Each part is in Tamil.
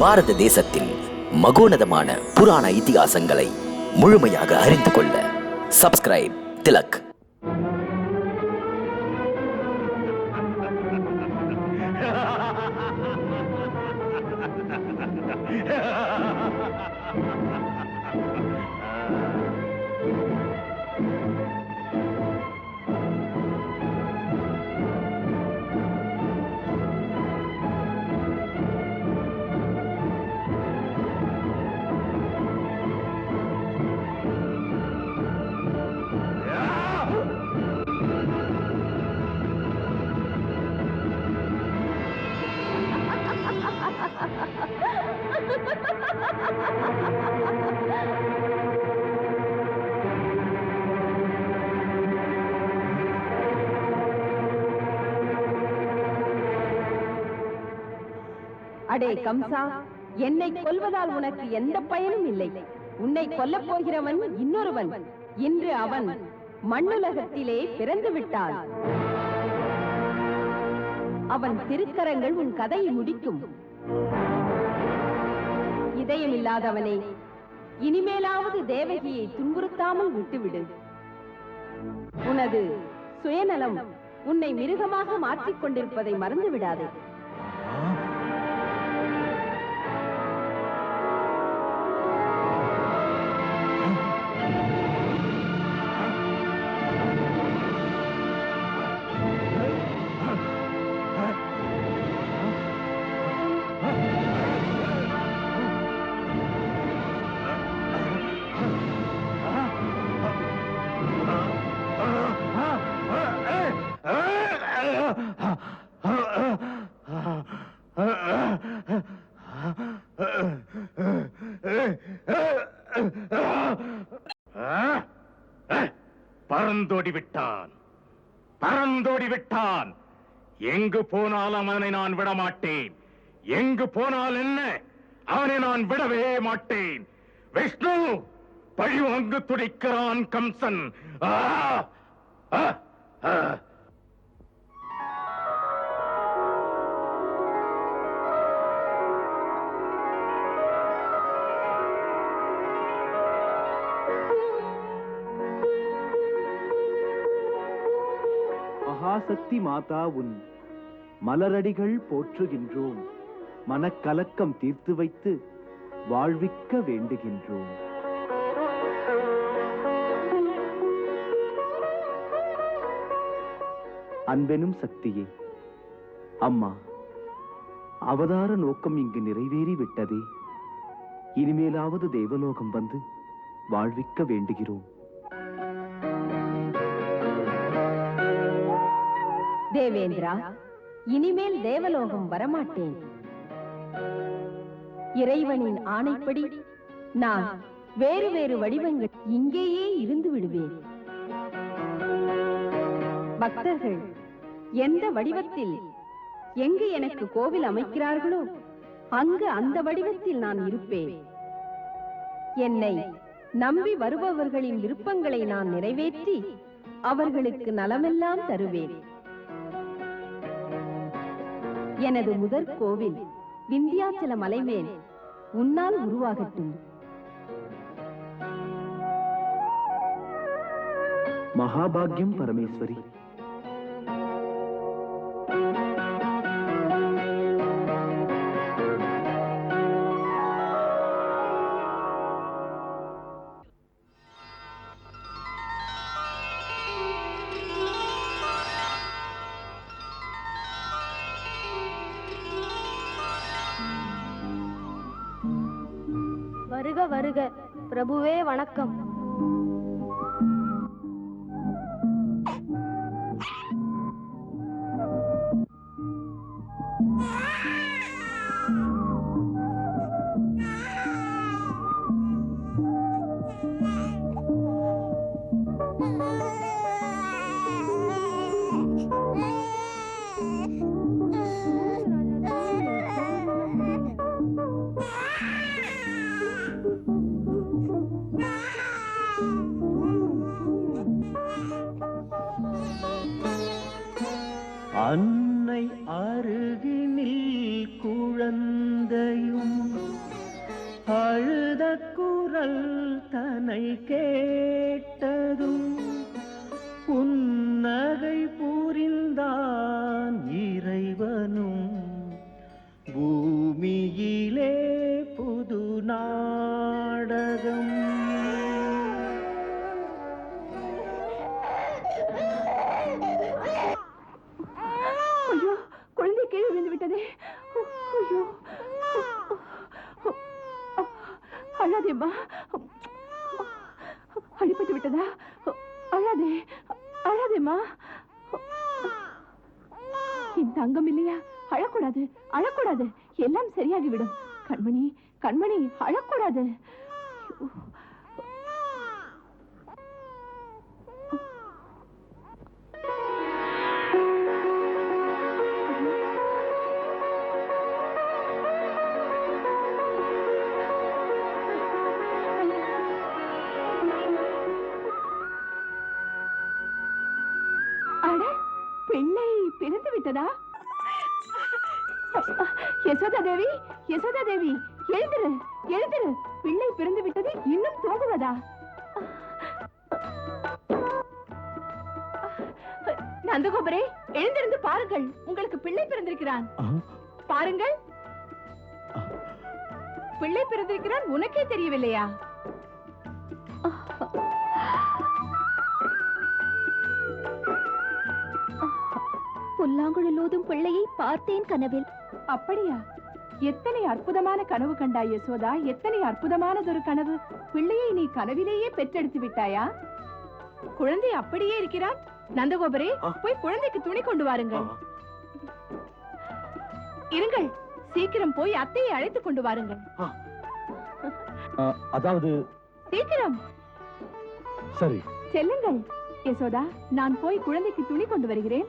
பாரத தேசத்தின் மகோனதமான புராண இதிகாசங்களை முழுமையாக அறிந்து கொள்ள சப்ஸ்கிரைப் திலக். அடே கம்சா, என்னை கொல்வதால் உனக்கு எந்த பயனும் இல்லை. உன்னை கொல்லப் போகிறவன் இன்னொருவன். இன்று அவன் மண்ணுலகத்திலே பிறந்து விட்டான். அவன் திருக்கரங்கள் உன் கதையை முடிக்கும். இதயமில்லாதவனே, இனிமேலாவது தேவகியை துன்புறுத்தாமல் விட்டுவிடு. உனது சுயநலம் உன்னை மிருகமாக மாற்றிக் கொண்டிருப்பதை மறந்து விடாதே. பறந்தோடி விட்டான், பறந்தோடி விட்டான். எங்கு போனாலும் அவனை நான் விடமாட்டேன். எங்கு போனால் என்ன, அவனை நான் விடவே மாட்டேன். விஷ்ணு, பழி அங்கு துடிக்கிறான் கம்சன். மகாசக்தி மாதா, உன் மலரடிகள் போற்றுகின்றோம். மனக்கலக்கம் தீர்த்து வைத்து வாழ்விக்க வேண்டுகின்றோம். அன்பெனும் சக்தியே, அம்மா, அவதார நோக்கம் இங்கு நிறைவேறி விட்டதே. இனிமேலாவது தேவலோகம் வந்து வாழ்விக்க வேண்டுகிறோம். தேவேந்திரா, இனிமேல் தேவலோகம் வரமாட்டேன். இறைவனின் ஆணைப்படி நான் வேறு வேறு வடிவங்கள் இங்கேயே இருந்து விடுவேன். பக்தர்கள் எந்த வடிவத்தில் எங்கு எனக்கு கோவில் அமைக்கிறார்களோ அங்கு அந்த வடிவத்தில் நான் இருப்பேன். என்னை நம்பி வருபவர்களின் விருப்பங்களை நான் நிறைவேற்றி அவர்களுக்கு நலமெல்லாம் தருவேன். எனது முதற் கோவில் விந்தியாச்சல மலைமேல் உன்னால் உருவாகட்டும். மகாபாகியம் பரமேஸ்வரி. வருக வருக பிரபுவே, வணக்கம். அன்னை அருகினில் குழந்தையும் அழுத குரல் தனை கேட்டதும் புன்னகை புரிந்தான் இறைவனும். பூமியிலே புது நாடகம். ஐயோ, குழந்தை கீழே விழுந்து விட்டதே. ஐயோ, அழாதேம்மா. அடிபட்டு விட்டதா? அழாதே, அழாதேம்மா. என் தங்கம் இல்லையா? அழக்கூடாது, அழக்கூடாது. எல்லாம் சரியாகிவிடும். கண்மணி, கண்மணி, அழக்கூடாது. அட, பிள்ளை பிறந்து விட்டதா? யசோதா தேவி, யசோதா தேவி, எழுந்திரு, எழுந்திரு. பிள்ளை பிறந்து விட்டது, இன்னும் தூங்குவதா? நந்தகோபரே, எழுந்திருந்து பாருங்கள், உங்களுக்கு பிள்ளை பிறந்திருக்கிறான். பாருங்கள், பிள்ளை பிறந்திருக்கிறான். உனக்கே தெரியவில்லையா? புல்லாங்குழல் ஊதும் பிள்ளையை பார்த்தேன் கனவில். அப்படியா? எத்தனை அற்புதமான கனவு கண்டாய் யசோதா, எத்தனை அற்புதமானதொரு கனவு. பிள்ளையை நீ கனவிலேயே பெற்றெடுத்து விட்டாயா? குழந்தை அப்படியே இருக்கிறான். நந்தகோபரே, போய் குழந்தைக்கு துணி கொண்டு வாருங்கள். இருங்கள், சீக்கிரம் போய் அத்தையை அழைத்துக் கொண்டு வாருங்கள். அதாவது சீக்கிரம் சரி. செல்லுங்கள். யசோதா, நான் போய் குழந்தைக்கு துணி கொண்டு வருகிறேன்.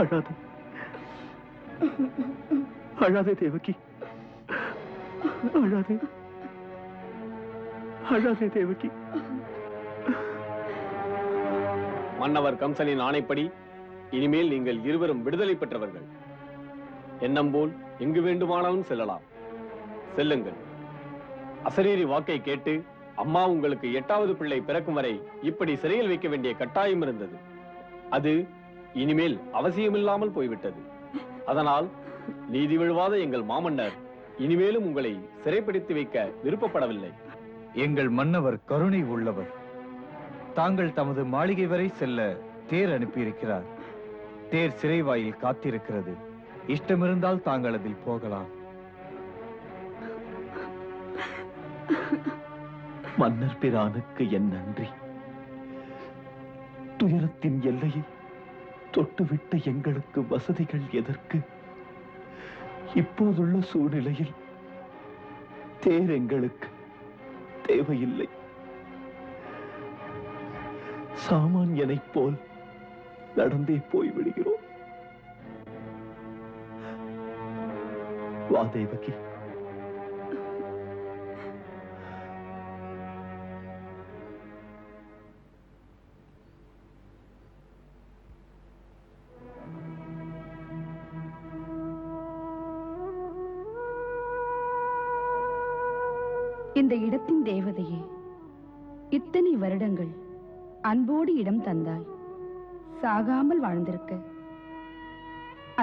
அழாதே, அழாதே தேவகி, அழாதே, அழாதே தேவகி. மன்னவர் கம்சனின் ஆணைப்படி இனிமேல் நீங்கள் இருவரும் விடுதலை பெற்றவர்கள். எண்ணம் போல் எங்கு வேண்டுமானாலும் செல்லலாம். செல்லுங்கள். அசரீரி வாக்கை கேட்டு அம்மா உங்களுக்கு 8வது பிள்ளை பிறக்கும் வரை இப்படி சிறையில் வைக்க வேண்டிய கட்டாயம் இருந்தது. அது இனிமேல் அவசியமில்லாமல் போய்விட்டது. அதனால் நீதி விழுவாத எங்கள் மாமன்னர் இனிமேலும் உங்களை சிறைப்பிடித்து வைக்க விருப்பப்படவில்லை. எங்கள் மன்னவர் கருணை உள்ளவர். தாங்கள் தமது மாளிகை வரை செல்ல தேர் அனுப்பியிருக்கிறார். தேர் சிறைவாயில் காத்திருக்கிறது. இஷ்டமிருந்தால் தாங்கள் அதில் போகலாம். மன்னர் பிரானுக்கு என் நன்றி. துயரத்தின் எல்லையை தொட்டுவிட்ட எங்களுக்கு வசதிகள் எதற்கு? இப்போதுள்ள சூழ்நிலையில் தேர் எங்களுக்கு தேவையில்லை. சாமானியனைப் போல் நடந்தே போய்விடுகிறோம். வா தேவகி. இந்த இடத்தின் தேவதையே, இத்தனை வருடங்கள் அன்போடு இடம் தந்தாய். சாகாமல் வாழ்ந்திருக்க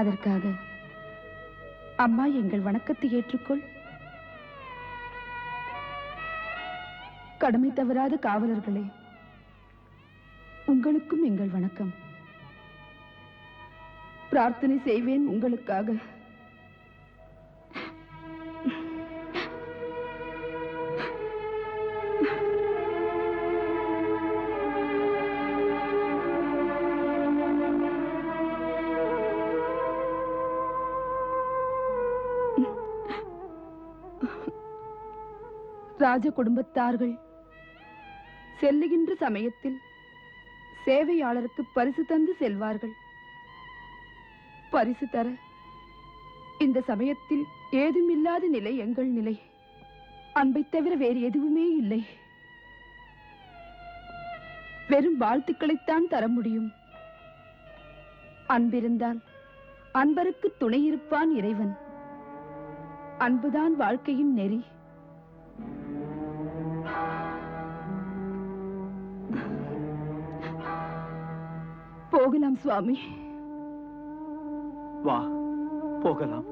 அதற்காக அம்மா எங்கள் வணக்கத்தை ஏற்றுக்கொள். கடமை தவறாத காவலர்களே, உங்களுக்கும் எங்கள் வணக்கம். பிரார்த்தனை செய்வேன் உங்களுக்காக. ராஜ குடும்பத்தார்கள் செல்லுகின்ற சமயத்தில் சேவையாளருக்கு பரிசு தந்து செல்வார்கள். பரிசு தர இந்த சமயத்தில் ஏதுமில்லாத நிலை எங்கள் நிலை. அன்பை தவிர வேறு எதுவுமே இல்லை. வெறும் வாழ்த்துக்களைத்தான் தர முடியும். அன்பிருந்தால் அன்பருக்கு துணை இருப்பான் இறைவன். அன்புதான் வாழ்க்கையின் நெறி. போகலாம் சுவாமி. வா, போகலாம்.